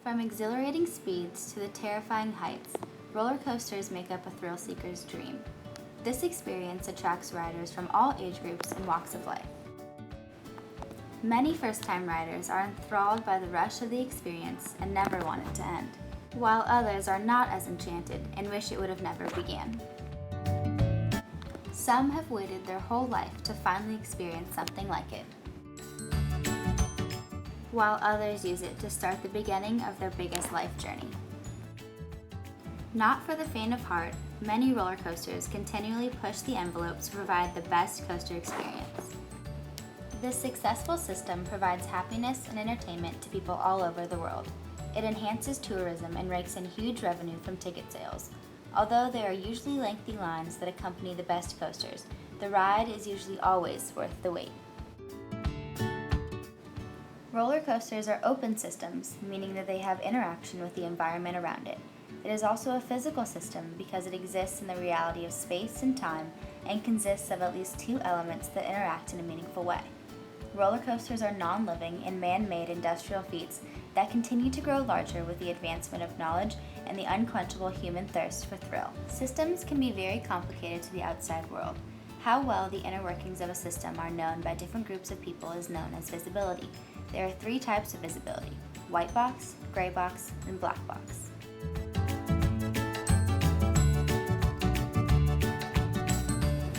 From exhilarating speeds to the terrifying heights, roller coasters make up a thrill seeker's dream. This experience attracts riders from all age groups and walks of life. Many first-time riders are enthralled by the rush of the experience and never want it to end, while others are not as enchanted and wish it would have never began. Some have waited their whole life to finally experience something like it, while others use it to start the beginning of their biggest life journey. Not for the faint of heart, many roller coasters continually push the envelope to provide the best coaster experience. This successful system provides happiness and entertainment to people all over the world. It enhances tourism and rakes in huge revenue from ticket sales. Although there are usually lengthy lines that accompany the best coasters, the ride is usually always worth the wait. Roller coasters are open systems, meaning that they have interaction with the environment around it. It is also a physical system because it exists in the reality of space and time and consists of at least two elements that interact in a meaningful way. Roller coasters are non-living and man-made industrial feats that continue to grow larger with the advancement of knowledge and the unquenchable human thirst for thrill. Systems can be very complicated to the outside world. How well the inner workings of a system are known by different groups of people is known as visibility. There are three types of visibility: white box, gray box, and black box.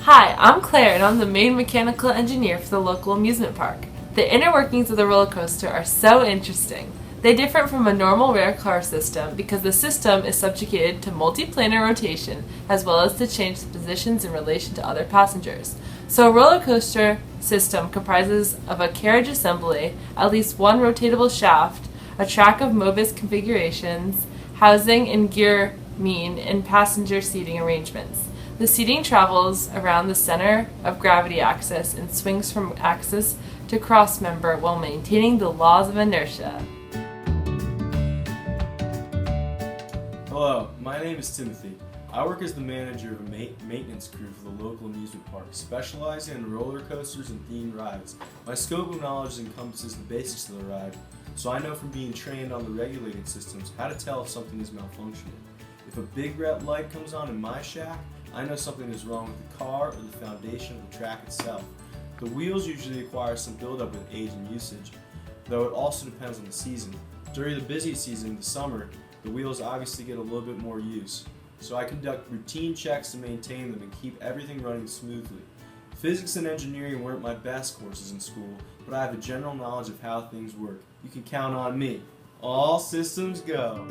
Hi, I'm Claire and I'm the main mechanical engineer for the local amusement park. The inner workings of the roller coaster are so interesting. They differ from a normal rail car system because the system is subjugated to multiplanar rotation as well as to change the positions in relation to other passengers. So a roller coaster system comprises of a carriage assembly, at least one rotatable shaft, a track of Mobis configurations, housing and gear mean, and passenger seating arrangements. The seating travels around the center of gravity axis and swings from axis to cross member while maintaining the laws of inertia. Hello, my name is Timothy. I work as the manager of a maintenance crew for the local amusement park, specializing in roller coasters and themed rides. My scope of knowledge encompasses the basics of the ride, so I know from being trained on the regulated systems how to tell if something is malfunctioning. If a big red light comes on in my shack, I know something is wrong with the car or the foundation of the track itself. The wheels usually require some buildup with age and usage, though it also depends on the season. During the busy season, the summer, the wheels obviously get a little bit more use. So I conduct routine checks to maintain them and keep everything running smoothly. Physics and engineering weren't my best courses in school, but I have a general knowledge of how things work. You can count on me. All systems go.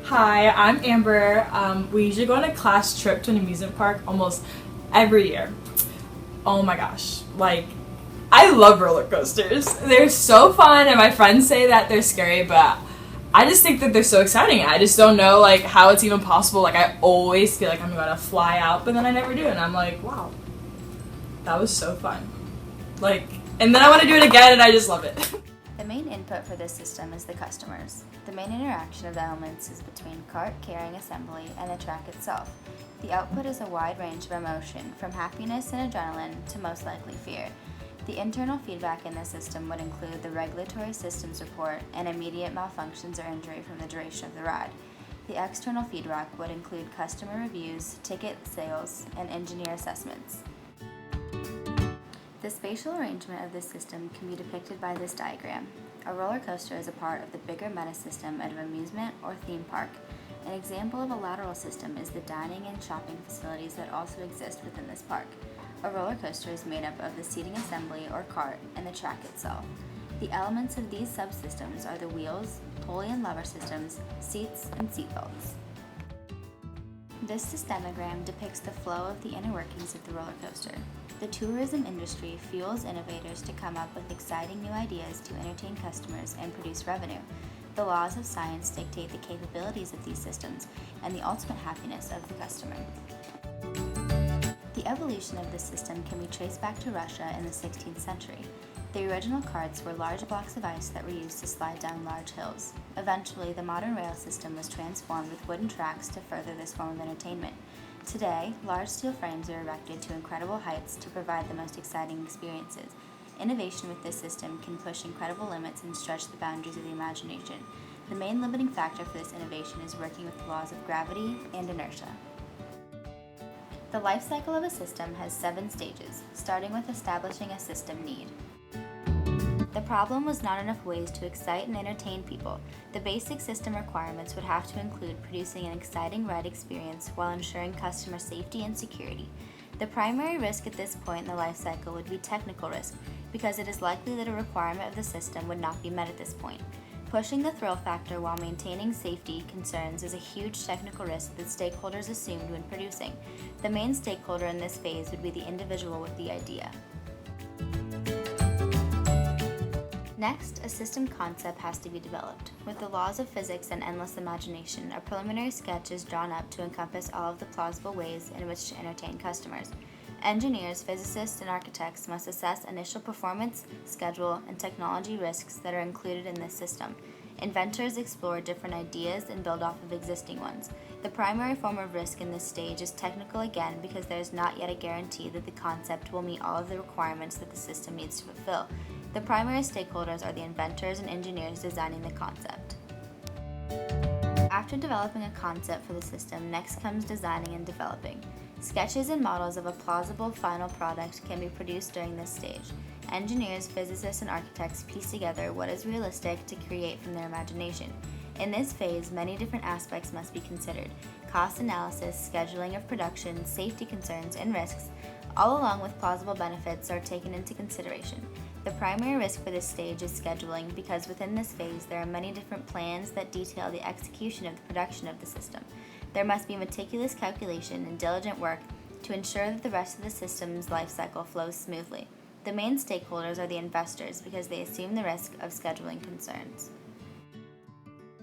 Hi, I'm Amber. We usually go on a class trip to an amusement park almost every year. Oh my gosh, I love roller coasters. They're so fun, and my friends say that they're scary, but I just think that they're so exciting. I just don't know how it's even possible. I always feel like I'm gonna fly out, but then I never do, and I'm like, wow, that was so fun. And then I want to do it again, and I just love it. The main input for this system is the customers. The main interaction of the elements is between cart carrying assembly and the track itself. The output is a wide range of emotion, from happiness and adrenaline to most likely fear. The internal feedback in the system would include the regulatory systems report and immediate malfunctions or injury from the duration of the ride. The external feedback would include customer reviews, ticket sales, and engineer assessments. The spatial arrangement of this system can be depicted by this diagram. A roller coaster is a part of the bigger meta system at an amusement or theme park. An example of a lateral system is the dining and shopping facilities that also exist within this park. A roller coaster is made up of the seating assembly or cart and the track itself. The elements of these subsystems are the wheels, pulley and lever systems, seats, and seatbelts. This systemogram depicts the flow of the inner workings of the roller coaster. The tourism industry fuels innovators to come up with exciting new ideas to entertain customers and produce revenue. The laws of science dictate the capabilities of these systems and the ultimate happiness of the customer. The evolution of this system can be traced back to Russia in the 16th century. The original carts were large blocks of ice that were used to slide down large hills. Eventually, the modern rail system was transformed with wooden tracks to further this form of entertainment. Today, large steel frames are erected to incredible heights to provide the most exciting experiences. Innovation with this system can push incredible limits and stretch the boundaries of the imagination. The main limiting factor for this innovation is working with the laws of gravity and inertia. The life cycle of a system has 7 stages, starting with establishing a system need. The problem was not enough ways to excite and entertain people. The basic system requirements would have to include producing an exciting ride experience while ensuring customer safety and security. The primary risk at this point in the life cycle would be technical risk, because it is likely that a requirement of the system would not be met at this point. Pushing the thrill factor while maintaining safety concerns is a huge technical risk that stakeholders assumed when producing. The main stakeholder in this phase would be the individual with the idea. Next, a system concept has to be developed. With the laws of physics and endless imagination, a preliminary sketch is drawn up to encompass all of the plausible ways in which to entertain customers. Engineers, physicists, and architects must assess initial performance, schedule, and technology risks that are included in this system. Inventors explore different ideas and build off of existing ones. The primary form of risk in this stage is technical again because there is not yet a guarantee that the concept will meet all of the requirements that the system needs to fulfill. The primary stakeholders are the inventors and engineers designing the concept. After developing a concept for the system, next comes designing and developing. Sketches and models of a plausible final product can be produced during this stage. Engineers, physicists, and architects piece together what is realistic to create from their imagination. In this phase, many different aspects must be considered: cost analysis, scheduling of production, safety concerns, and risks, all along with plausible benefits are taken into consideration. The primary risk for this stage is scheduling because within this phase there are many different plans that detail the execution of the production of the system. There must be meticulous calculation and diligent work to ensure that the rest of the system's life cycle flows smoothly. The main stakeholders are the investors because they assume the risk of scheduling concerns.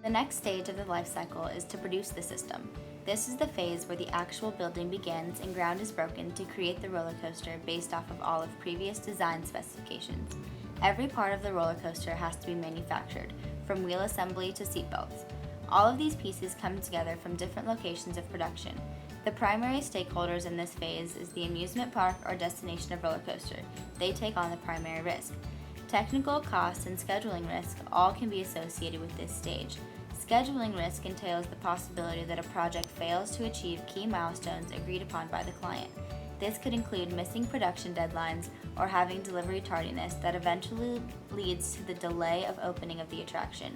The next stage of the life cycle is to produce the system. This is the phase where the actual building begins and ground is broken to create the roller coaster based off of all of previous design specifications. Every part of the roller coaster has to be manufactured, from wheel assembly to seat belts. All of these pieces come together from different locations of production. The primary stakeholders in this phase is the amusement park or destination of roller coaster. They take on the primary risk. Technical, cost, and scheduling risk all can be associated with this stage. Scheduling risk entails the possibility that a project fails to achieve key milestones agreed upon by the client. This could include missing production deadlines or having delivery tardiness that eventually leads to the delay of opening of the attraction.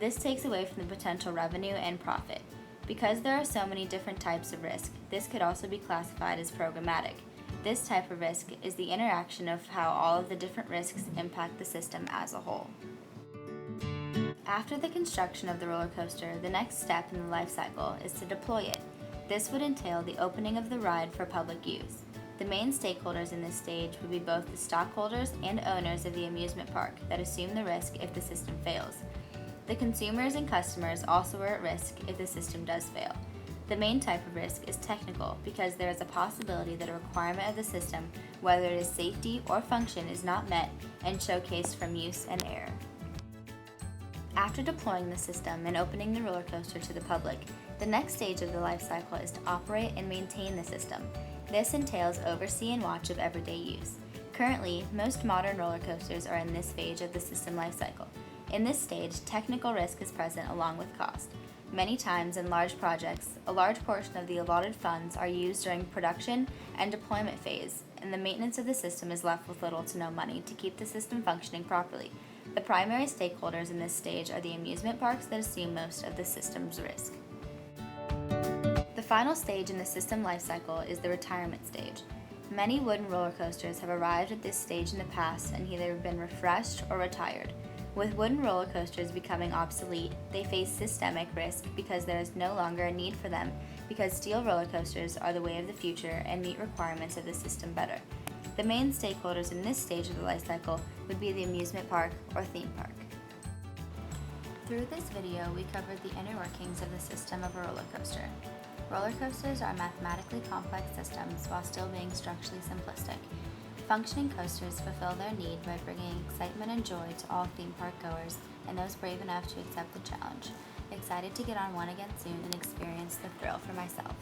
This takes away from the potential revenue and profit. Because there are so many different types of risk, this could also be classified as programmatic. This type of risk is the interaction of how all of the different risks impact the system as a whole. After the construction of the roller coaster, the next step in the life cycle is to deploy it. This would entail the opening of the ride for public use. The main stakeholders in this stage would be both the stockholders and owners of the amusement park that assume the risk if the system fails. The consumers and customers also are at risk if the system does fail. The main type of risk is technical because there is a possibility that a requirement of the system, whether it is safety or function, is not met and showcased from use and error. After deploying the system and opening the roller coaster to the public, the next stage of the life cycle is to operate and maintain the system. This entails oversee and watch of everyday use. Currently, most modern roller coasters are in this phase of the system life cycle. In this stage, technical risk is present along with cost. Many times in large projects, a large portion of the allotted funds are used during production and deployment phase, and the maintenance of the system is left with little to no money to keep the system functioning properly. The primary stakeholders in this stage are the amusement parks that assume most of the system's risk. The final stage in the system life cycle is the retirement stage. Many wooden roller coasters have arrived at this stage in the past and either been refreshed or retired. With wooden roller coasters becoming obsolete, they face systemic risk because there is no longer a need for them because steel roller coasters are the way of the future and meet requirements of the system better. The main stakeholders in this stage of the life cycle would be the amusement park or theme park. Through this video, we covered the inner workings of the system of a roller coaster. Roller coasters are mathematically complex systems while still being structurally simplistic. Functioning coasters fulfill their need by bringing excitement and joy to all theme park goers and those brave enough to accept the challenge. Excited to get on one again soon and experience the thrill for myself.